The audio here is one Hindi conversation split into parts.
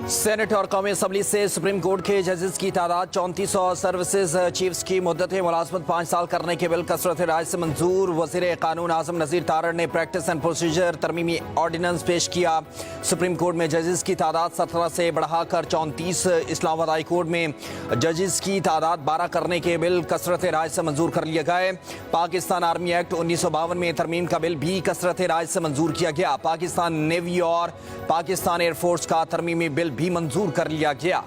सेनेट और कौमी असम्बली से सुप्रीम कोर्ट के जजेस की तादाद 3400 और सर्विसेज चीफ्स की मुद्दत मुलाजमत 5 साल करने के बिल कसरत राय से मंजूर। वज़ीर कानून आजम नज़ीर तारड़ ने प्रैक्टिस एंड प्रोसीजर तरमीमी ऑर्डिनेंस पेश किया। सुप्रीम कोर्ट में जजेस की तादाद 17 से बढ़ाकर 34, इस्लामाबाद हाई कोर्ट में जजेस की तादाद 12 करने के बिल कसरत राय से मंजूर कर लिया गया। पाकिस्तान आर्मी एक्ट 1952 में तरमीम का बिल भी कसरत राय से मंजूर किया गया। पाकिस्तान नेवी और पाकिस्तान एयरफोर्स का तरमीमी बिल भी मंजूर कर लिया गया।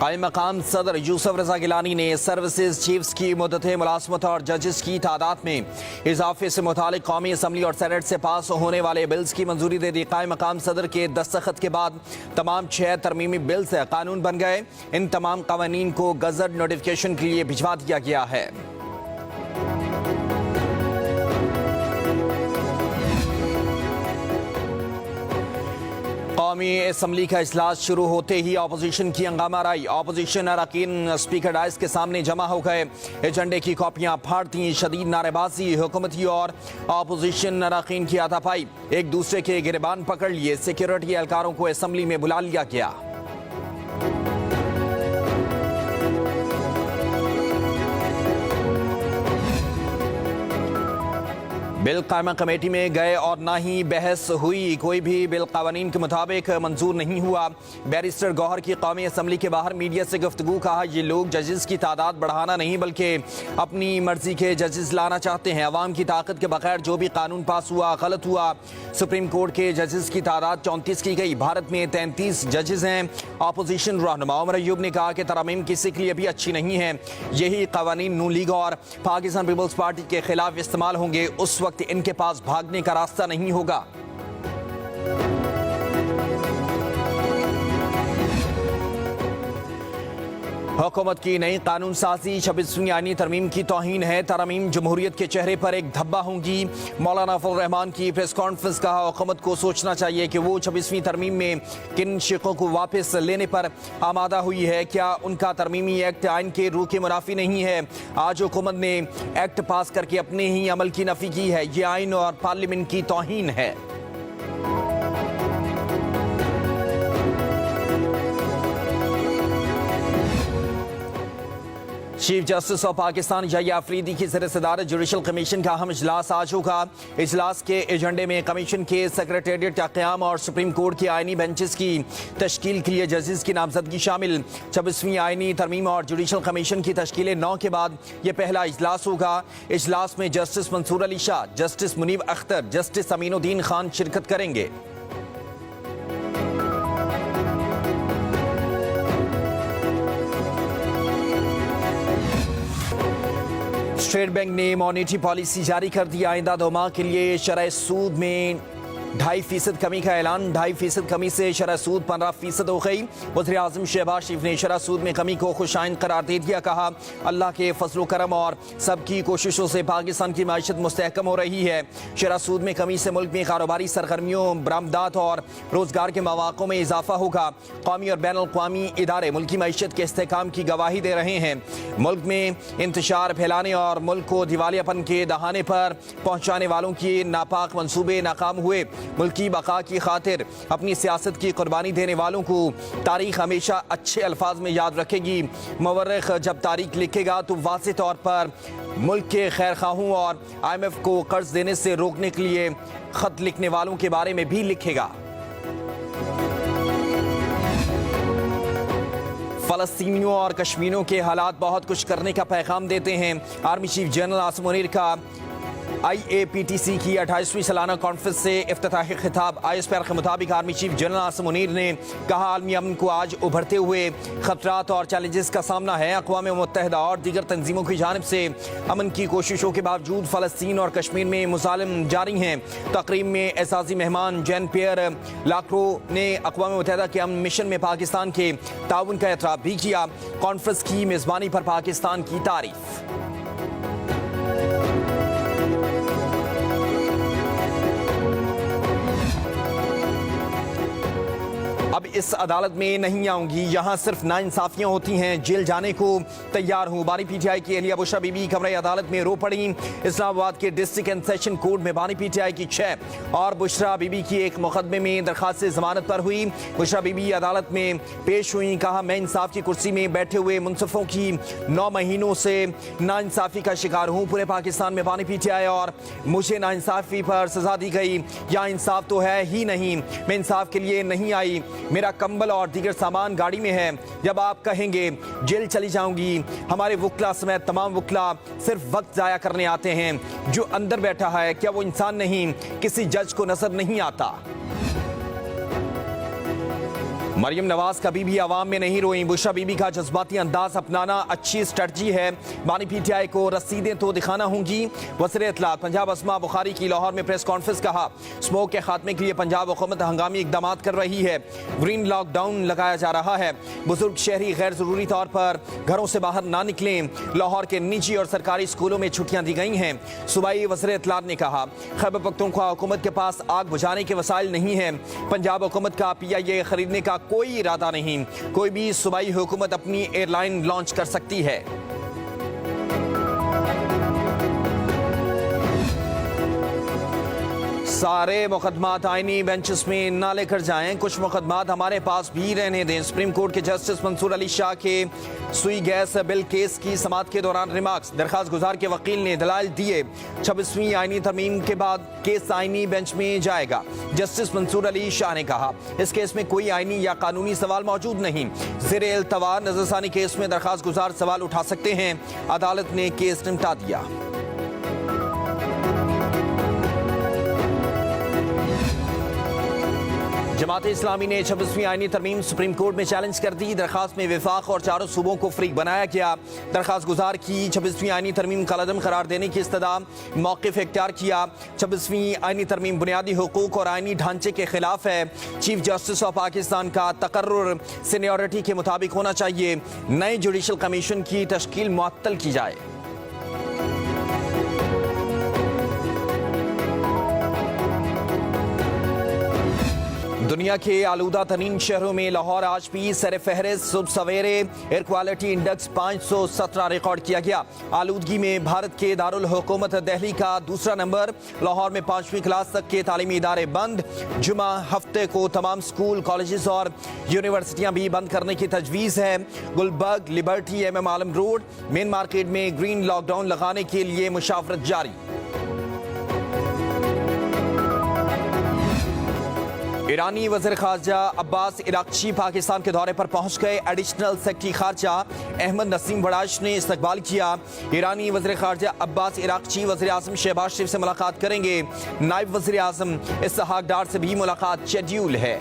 कायम मकाम सदर यूसुफ रजा गिलानी ने सर्विसेज चीफ्स की मुद्दत मुलाजमत और जजेस की तादाद में इजाफे से मुतालिक कौमी असम्बली और सेनेट से पास होने वाले बिल्स की मंजूरी दे दी। कायम मकाम सदर के दस्तखत के बाद तमाम 6 तरमीमी बिल्स कानून बन गए। इन तमाम कवानीन को गजट नोटिफिकेशन के लिए भिजवा दिया गया है। कौमी असम्बली का इजलास शुरू होते ही अपोजिशन की हंगामा राई। अपोजिशन अरकान स्पीकर डाइस के सामने जमा हो गए। एजेंडे की कॉपियां फाड़ दी। शदीद नारेबाजी, हुकूमती और अपोजिशन अरकान की हाथापाई, एक दूसरे के गिरबान पकड़ लिए। सिक्योरिटी एहलकारों को असम्बली में बुला लिया गया। बिल कायमा कमेटी में गए और ना ही बहस हुई। कोई भी बिल कानून के मुताबिक मंजूर नहीं हुआ। बैरिस्टर गौहर की कौमी असम्बली के बाहर मीडिया से गुफ्तगू, कहा ये लोग जजेस की तादाद बढ़ाना नहीं बल्कि अपनी मर्जी के जजेस लाना चाहते हैं। अवाम की ताकत के बगैर जो भी कानून पास हुआ गलत हुआ। सुप्रीम कोर्ट के जजेस की तादाद 34 की गई। भारत में 33 जजेस हैं। अपोजिशन रहनुमा उमर अयूब ने कहा कि तरमीम किसी के लिए भी अच्छी नहीं है। यही कवानीन नून लीग और पाकिस्तान पीपल्स पार्टी के खिलाफ इस्तेमाल होंगे। उस वक्त इनके पास भागने का रास्ता नहीं होगा। हुकूमत की नई कानून साजी 26वीं आईनी तरमीम की तौहीन है। तरमीम जमहूरियत के चेहरे पर एक धब्बा होंगी। मौलाना फजल रहमान की प्रेस कॉन्फ्रेंस, कहा हुकूमत को सोचना चाहिए कि वो 26वीं तरमीम में किन शिकों को वापस लेने पर आमादा हुई है। क्या उनका तरमीमी एक्ट आइन के रूह के मुनाफी नहीं है? आज हुकूमत ने एक्ट पास करके अपने ही अमल की नफी की है। ये आइन और पार्लियामेंट की तौहीन है। Chief justice of Pakistan Yahya Afridi की सदर जुडिशल कमीशन का अहम इजलास आज होगा। इजलास के एजेंडे में कमीशन के सेक्रेटेरिएट का क़याम और सुप्रीम कोर्ट की आइनी बेंचेस की तश्कील के लिए जजेस की नामजदगी शामिल। 26वीं आइनी तरमीम और जुडिशल कमीशन की तश्कील 9 के बाद यह पहला इजलास होगा। इजलास में justice Mansoor Ali Shah, justice Munib Akhtar, justice Aminuddin Khan शिरकत करेंगे। स्टेट बैंक ने मॉनेटरी पॉलिसी जारी कर दी। आइंदा 2 माह के लिए शरह सूद में 2.5% कमी का ऐलान। 2.5% कमी से शरह सूद 15% हो गई। वज़ीर आज़म शहबाज शरीफ ने शरह सूद में कमी को खुशाइन करार दे दिया। कहा अल्लाह के फजल करम और सबकी कोशिशों से पाकिस्तान की माशत मुस्तहकम हो रही है। शरह सूद में कमी से मुल्क में कारोबारी सरगर्मियों, बरामदात और रोजगार के मौक़ों में इजाफा होगा। कौमी और बैनुल अक़वामी इदारे मुल्की माशत के इस्तेहकाम की गवाही दे रहे हैं। मुल्क में इंतशार फैलाने और मुल्क को दिवालियापन के दहाने पर पहुँचाने वालों के नापाक मनसूबे नाकाम हुए। मुल्की बका की खातिर अपनी सियासत की कुर्बानी देने वालों को तारीख हमेशा अच्छे अल्फाज में याद रखेगी। मवर्रिख जब तारीख लिखेगा तो वाज़ेह तौर पर मुल्क के खैर खाहों और IMF को कर्ज देने से रोकने के लिए खत लिखने वालों के बारे में भी लिखेगा। फ़लस्तीनियों और कश्मीरियों के हालात बहुत कुछ करने का पैगाम देते हैं। Army chief general Asim Munir का IAPTC की 28वीं सालाना कॉन्फ्रेंस से इफ्तिताही खिताब। ISPR के मुताबिक army chief general Asim Munir ने कहा आलमी अमन को आज उभरते हुए खतरात और चैलेंजेस का सामना है। अक़वाम मुत्तहिदा और दीगर तंजीमों की जानिब से अमन की कोशिशों के बावजूद फ़लस्तीन और कश्मीर में मुज़ालिम जारी हैं। तकरीब में एसाज़ी मेहमान जैन पियर लाक्रो ने अक़वाम मुत्तहिदा के अमन मिशन में पाकिस्तान के ताउन का एतराफ़ भी किया। कॉन्फ्रेंस की मेज़बानी पर पाकिस्तान की तारीफ। अब इस अदालत में नहीं आऊंगी, यहाँ सिर्फ नाइंसाफियां होती हैं, जेल जाने को तैयार हूँ। बानी पीटीआई की अहलिया बुशरा बीबी कमरे अदालत में रो पड़ी। इस्लामाबाद के डिस्ट्रिक्ट एंड सेशन कोर्ट में बानी पीटीआई की 6 और बुशरा बीबी की एक मुकदमे में दरखास्त जमानत पर हुई। बुशरा बीबी अदालत में पेश हुई। कहा, मैं इंसाफ की कुर्सी में बैठे हुए मुनसिफों की 9 महीनों से नाइंसाफी का शिकार हूँ। पूरे पाकिस्तान में बानी पीटीआई और मुझे नाइंसाफी पर सजा दी गई। यहाँ इंसाफ तो है ही नहीं। मैं इंसाफ के लिए नहीं आई। मेरा कंबल और दीगर सामान गाड़ी में है। जब आप कहेंगे जेल चली जाऊंगी। हमारे वकला समेत तमाम वकला सिर्फ वक्त जाया करने आते हैं। जो अंदर बैठा है, क्या वो इंसान नहीं? किसी जज को नजर नहीं आता? मरियम नवाज कभी भी आवाम में नहीं रोई। बुशरा बीबी का जज्बाती अंदाज अपनाना अच्छी स्ट्रेटजी है। बानी पीटीआई को रसीदें तो दिखाना होंगी। वज़ीर इत्तलात पंजाब अस्मा बुखारी की लाहौर में प्रेस कॉन्फ्रेंस। कहा, स्मोक के खात्मे के लिए पंजाब हुकूमत हंगामी इकदाम कर रही है। ग्रीन लॉकडाउन लगाया जा रहा है। बुजुर्ग शहरी गैर जरूरी तौर पर घरों से बाहर ना निकलें। लाहौर के निजी और सरकारी स्कूलों में छुट्टियां दी गई हैं। सूबाई वज़ीर इत्तलात ने कहा, खैबर पख्तूनख्वा हुकूमत के पास आग बुझाने के वसाइल नहीं है। पंजाब हुकूमत का PIA खरीदने का कोई इरादा नहीं। कोई भी सूबाई हुकूमत अपनी एयरलाइन लॉन्च कर सकती है। सारे मुकदमात आईनी बेंचेस में ना लेकर जाएं। कुछ मुकदमात हमारे पास भी रहने दें। सुप्रीम कोर्ट के जस्टिस मंसूर अली शाह के सुई गैस बिल केस की समाअत के दौरान रिमार्क्स। दरखास्त गुजार के वकील ने दलाइल दिए। 26वीं आईनी तरमीम के बाद केस आईनी बेंच में जाएगा। जस्टिस मंसूर अली शाह ने कहा, इस केस में कोई आईनी या कानूनी सवाल मौजूद नहीं। ज़ेरे इल्तवा नजरसानी केस में दरखास्त गुजार सवाल उठा सकते हैं। अदालत ने केस निपटा दिया। जमात इस्लामी ने 26वीं आईनी तरमीम सुप्रीम कोर्ट में चैलेंज कर दी। दरखास्त में विफाक और चारों सूबों को फ्रीक बनाया गया। दरखास्त गुजार की 26वीं आईनी तरमीम कलअदम करार देने की इस्तदा मौक़िफ़ इख्तियार किया। 26वीं आईनी तरमीम बुनियादी हुकूक और आईनी ढांचे के खिलाफ है। चीफ जस्टिस ऑफ पाकिस्तान का तकर्रुर सीनियरिटी के मुताबिक होना चाहिए। नए जुडिशल कमीशन की तश्कील मुअत्तल की जाए। दुनिया के आलूदा तरीन शहरों में लाहौर आज भी सर फहरिस्त। सुबह सवेरे एयर क्वालिटी इंडेक्स 517 रिकॉर्ड किया गया। आलूदगी में भारत के दारुल हुकूमत दिल्ली का दूसरा नंबर। लाहौर में 5वीं क्लास तक के तालीमी इदारे बंद। जुमा हफ्ते को तमाम स्कूल, कॉलेजेस और यूनिवर्सिटियां भी बंद करने की तजवीज़ है। गुलबर्ग, लिबर्टी, MM आलम रोड, मेन मार्केट में ग्रीन लॉकडाउन लगाने के लिए मुशावरत जारी। ईरानी वज़ीर ख़ारजा अब्बास इराक़ची पाकिस्तान के दौरे पर पहुंच गए। एडिशनल सेक्रेटरी ख़ारजा अहमद नसीम वड़ाश ने इस्तकबाल किया। ईरानी वज़ीर ख़ारजा अब्बास इराक़ची वज़ीर आज़म शहबाज शरीफ से मुलाकात करेंगे। नायब वज़ीर आज़म इसहाक डार से भी मुलाकात शेड्यूल है।